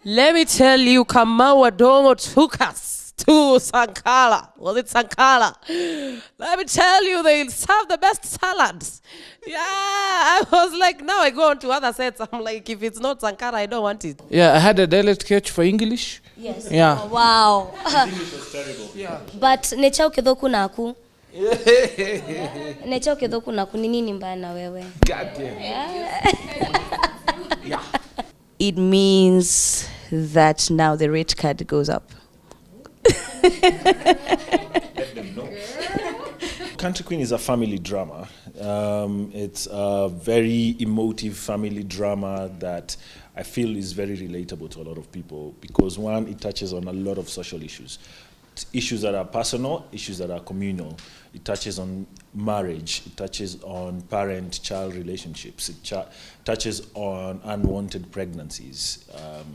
Let me tell you, Kamau Adongo took us to Sankara. Was it Sankara? Let me tell you, they serve the best salads. Yeah, I was like, now I go on to other sets. I'm like, if it's not Sankara, I don't want it. Yeah, I had a dialect coach for English. Yes. Yeah. Oh, wow. English was terrible. Yeah. But necha ukidhoku naku. Necha ukidhoku naku ni nini mbaya na wewe? God damn. Yeah. It means that now the rate card goes up. Let them know. Country Queen is a family drama. It's a very emotive family drama that I feel is very relatable to a lot of people because, one, it touches on a lot of social issues. Issues that are personal, issues that are communal. It touches on marriage, it touches on parent-child relationships, it touches on unwanted pregnancies,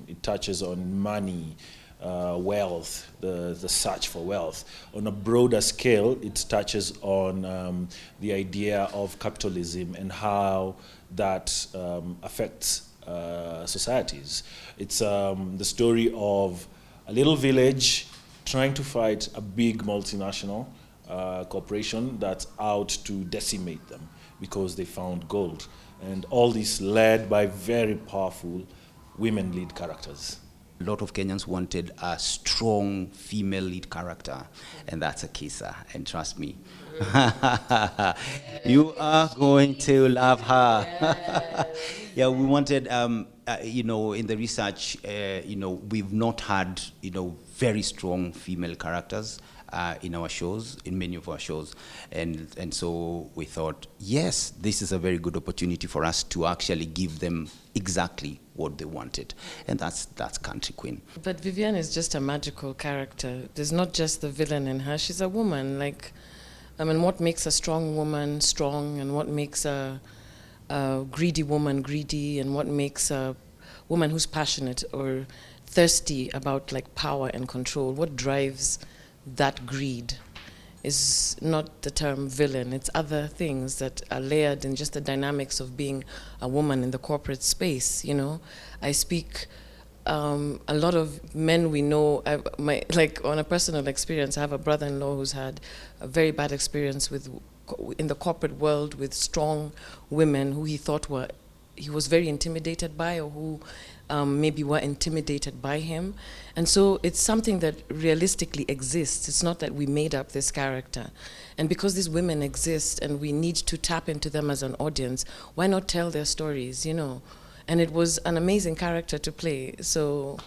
it touches on money, wealth, the search for wealth. On a broader scale, it touches on the idea of capitalism and how that affects societies. It's the story of a little village trying to fight a big multinational corporation that's out to decimate them because they found gold. And all this led by very powerful women lead characters. A lot of Kenyans wanted a strong female lead character, and that's Akisa, and trust me, you are going to love her. Yeah, we wanted, in the research, we've not had, very strong female characters in our shows, in many of our shows, and so we thought, yes, this is a very good opportunity for us to actually give them exactly what they wanted, and that's Country Queen. But Vivian is just a magical character. There's not just the villain in her. She's a woman. What makes a strong woman strong, and what makes a greedy woman greedy, and what makes a woman who's passionate or thirsty about power and control, what drives that greed is not the term villain. It's other things that are layered in just the dynamics of being a woman in the corporate space. I speak a lot of men we know. On a personal experience, I have a brother-in-law who's had a very bad experience in the corporate world with strong women who he thought he was very intimidated by, or who maybe were intimidated by him. And so it's something that realistically exists. It's not that we made up this character. And because these women exist and we need to tap into them as an audience, why not tell their stories, And it was an amazing character to play. So,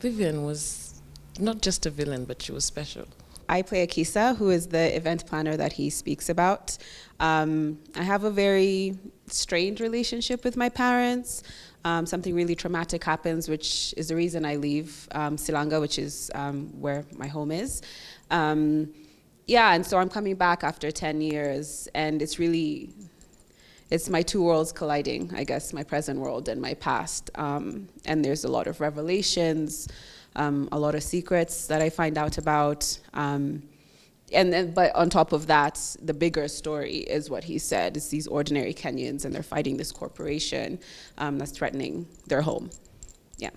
Vivian was not just a villain, but she was special. I play Akisa, who is the event planner that he speaks about. I have a very strained relationship with my parents. Something really traumatic happens, which is the reason I leave Silanga, which is where my home is. And so I'm coming back after 10 years, and it's my two worlds colliding, I guess, my present world and my past. And there's a lot of revelations, a lot of secrets that I find out about. But on top of that, the bigger story is what he said. It's these ordinary Kenyans, and they're fighting this corporation that's threatening their home. Yeah.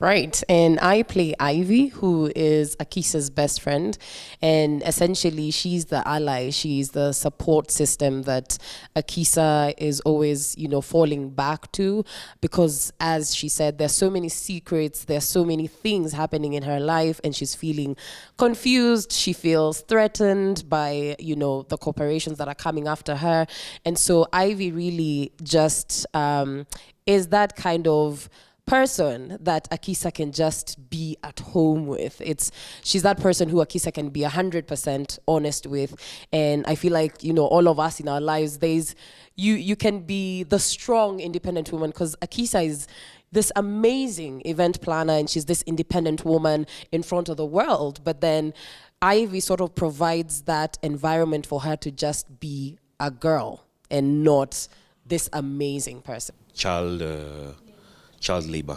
Right, and I play Ivy, who is Akisa's best friend, and essentially she's the ally, she's the support system that Akisa is always, falling back to, because as she said, there's so many secrets, there's so many things happening in her life, and she's feeling confused, she feels threatened by, the corporations that are coming after her, and so Ivy really just is that kind of person that Akisa can just be at home with. She's that person who Akisa can be 100% honest with, and I feel like all of us in our lives, you can be the strong independent woman, because Akisa is this amazing event planner and she's this independent woman in front of the world, but then Ivy sort of provides that environment for her to just be a girl and not this amazing person. Child labor,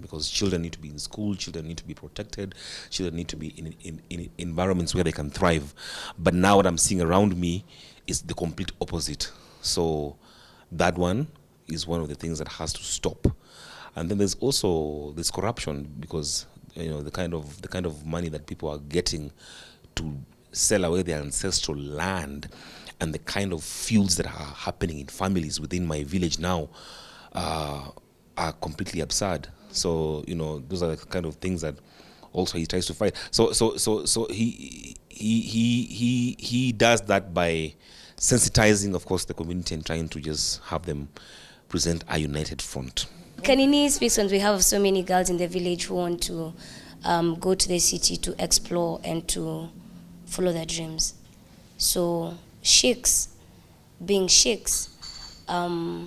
because children need to be in school, children need to be protected, children need to be in environments where they can thrive. But now what I'm seeing around me is the complete opposite. So that one, is one of the things that has to stop. And then there's also this corruption, because the kind of money that people are getting to sell away their ancestral land, and the kind of feuds that are happening in families within my village now are completely absurd. So those are the kind of things that also he tries to fight. So he does that by sensitizing, of course, the community and trying to just have them present a united front. Kanini speaks on behalf of so many girls in the village who want to go to the city to explore and to follow their dreams. So sheiks, being sheiks, I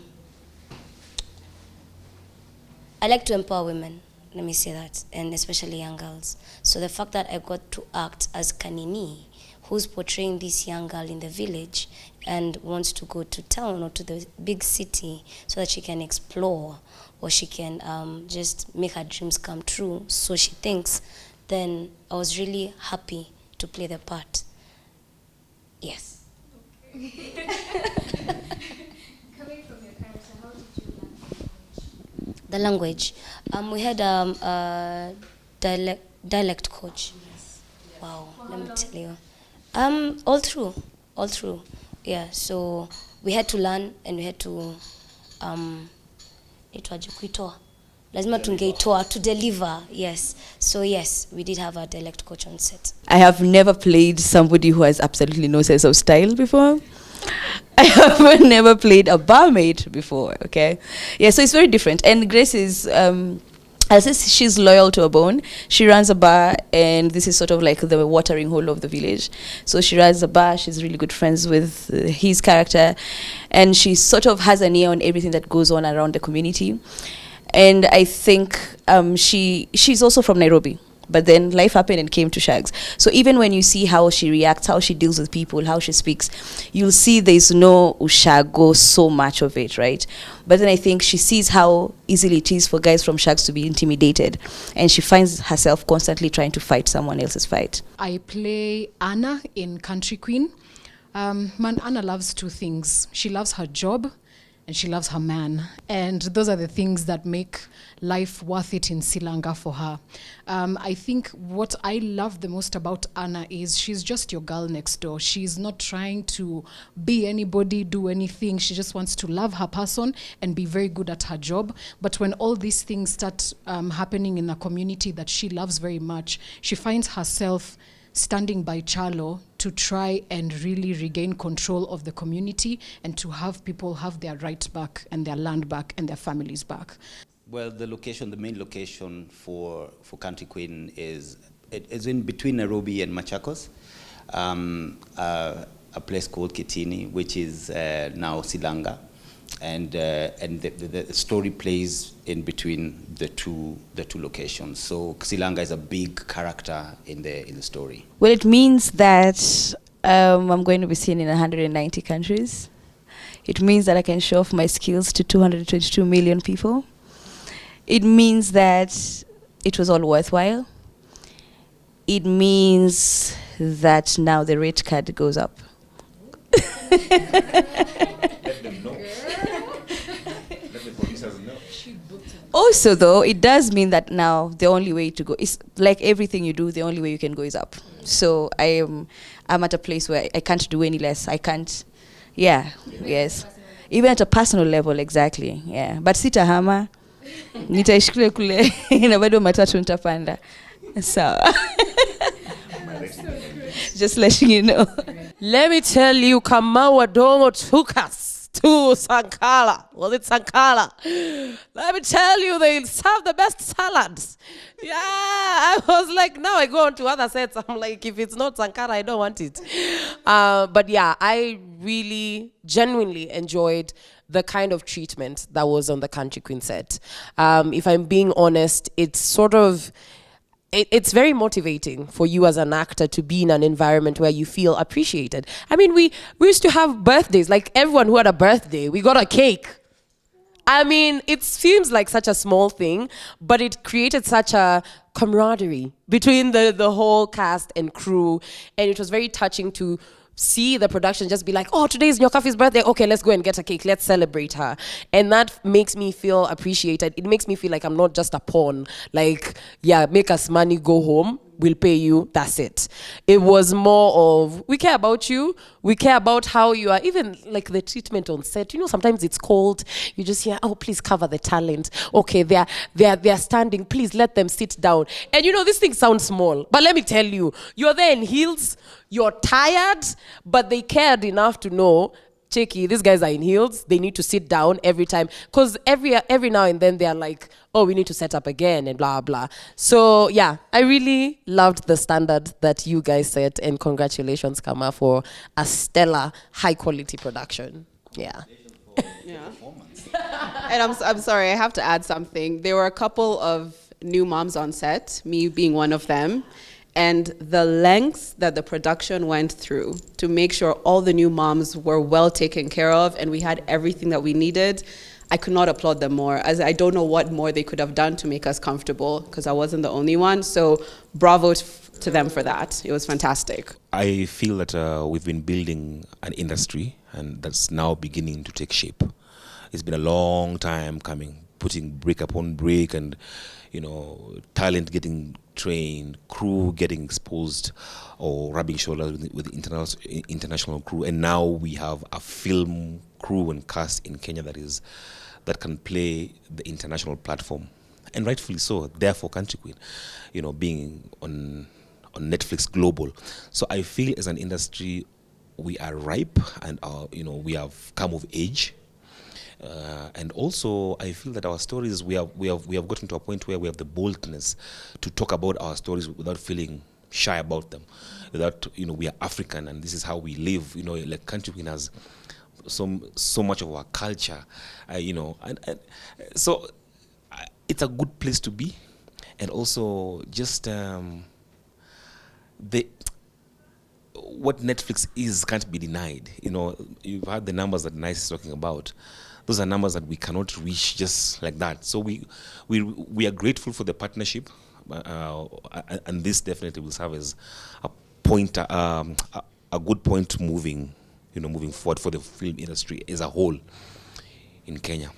like to empower women, let me say that, and especially young girls. So the fact that I got to act as Kanini, who's portraying this young girl in the village and wants to go to town or to the big city so that she can explore or she can just make her dreams come true, so she thinks, then I was really happy to play the part. Yes. Coming from your character, how did you learn The language. We had a dialect coach. Yes. Wow, let me tell you. All through. Yeah, so we had to learn and we had to lazima tungeitoa to deliver. Yes, so yes, we did have a dialect coach on set. I have never played somebody who has absolutely no sense of style before. I have never played a barmaid before, okay? Yeah, so it's very different. And Grace is, I'll say she's loyal to a bone. She runs a bar, and this is sort of like the watering hole of the village. So she runs a bar, she's really good friends with his character, and she sort of has an ear on everything that goes on around the community. And I think she's also from Nairobi. But then life happened and came to Shags. So even when you see how she reacts, how she deals with people, how she speaks, you'll see there's no ushago, so much of it, right? But then I think she sees how easily it is for guys from Shags to be intimidated. And she finds herself constantly trying to fight someone else's fight. I play Anna in Country Queen. Anna loves two things. She loves her job and she loves her man. And those are the things that make life worth it in Silanga for her. I think what I love the most about Anna is she's just your girl next door. She's not trying to be anybody, do anything. She just wants to love her person and be very good at her job. But when all these things start happening in a community that she loves very much, she finds herself standing by Charlo to try and really regain control of the community and to have people have their rights back and their land back and their families back. Well, the main location for Country Queen is in between Nairobi and Machakos, a place called Kitini, which is now Silanga, and the story plays in between the two locations. So Silanga is a big character in the story. Well, it means that I'm going to be seen in 190 countries. It means that I can show off my skills to 222 million people. It means that it was all worthwhile. It means that now the rate card goes up. Let them know. Let the producers know. Also, though, it does mean that now the only way to go is, like everything you do, the only way you can go is up. So I'm at a place where I can't do any less. I can't, yes. Even at a personal level, exactly, yeah. But sitahama, nitaishikile kule, na bado matatu nitapanda. So, just letting you know. Let me tell you, Kamau Adongo took us to Sankara. Was it Sankara? Let me tell you, they serve the best salads. Yeah, I was like, now I go on to other sets. I'm like, if it's not Sankara, I don't want it. But yeah, I really genuinely enjoyed the kind of treatment that was on the Country Queen set. If I'm being honest, it's sort of, it's very motivating for you as an actor to be in an environment where you feel appreciated. I mean, we used to have birthdays, like everyone who had a birthday, we got a cake. I mean, it seems like such a small thing, but it created such a camaraderie between the whole cast and crew. And it was very touching to see the production just be like, oh, today's Nyokafi's birthday. Okay, let's go and get a cake. Let's celebrate her. And that makes me feel appreciated. It makes me feel like I'm not just a pawn. Like, yeah, make us money, go home. We'll pay you. That's it. It was more of, we care about you. We care about how you are. Even like the treatment on set. You know, sometimes it's cold. You just hear, oh, please cover the talent. Okay, they're standing. Please let them sit down. And you know, this thing sounds small. But let me tell you, you're there in heels. You're tired. But they cared enough to know, Checky, these guys are in heels. They need to sit down every time. Because every now and then they're like, oh, we need to set up again and blah, blah. So, yeah, I really loved the standard that you guys set. And congratulations, Kama, for a stellar, high-quality production. Yeah. Yeah. And I'm sorry, I have to add something. There were a couple of new moms on set, me being one of them. And the lengths that the production went through to make sure all the new moms were well taken care of and we had everything that we needed, I could not applaud them more, as I don't know what more they could have done to make us comfortable, because I wasn't the only one. So bravo to them for that. It was fantastic. I feel that we've been building an industry, and that's now beginning to take shape. It's been a long time coming, putting brick upon brick, and you know, talent getting trained, crew getting exposed, or rubbing shoulders with the international crew. And now we have a film crew and cast in Kenya that can play the international platform, and rightfully so. Therefore, Country Queen, you know, being on Netflix Global. So I feel as an industry, we are ripe, and you know, we have come of age. And also, I feel that our stories, we have gotten to a point where we have the boldness to talk about our stories without feeling shy about them. Without, you know, we are African and this is how we live. You know, like Country Queen has so much of our culture. You know, and so it's a good place to be, and also just what Netflix is can't be denied. You know, you've heard the numbers that Nice is talking about. Those are numbers that we cannot reach just like that. So we are grateful for the partnership, and this definitely will serve as a point, a good point moving forward for the film industry as a whole in Kenya.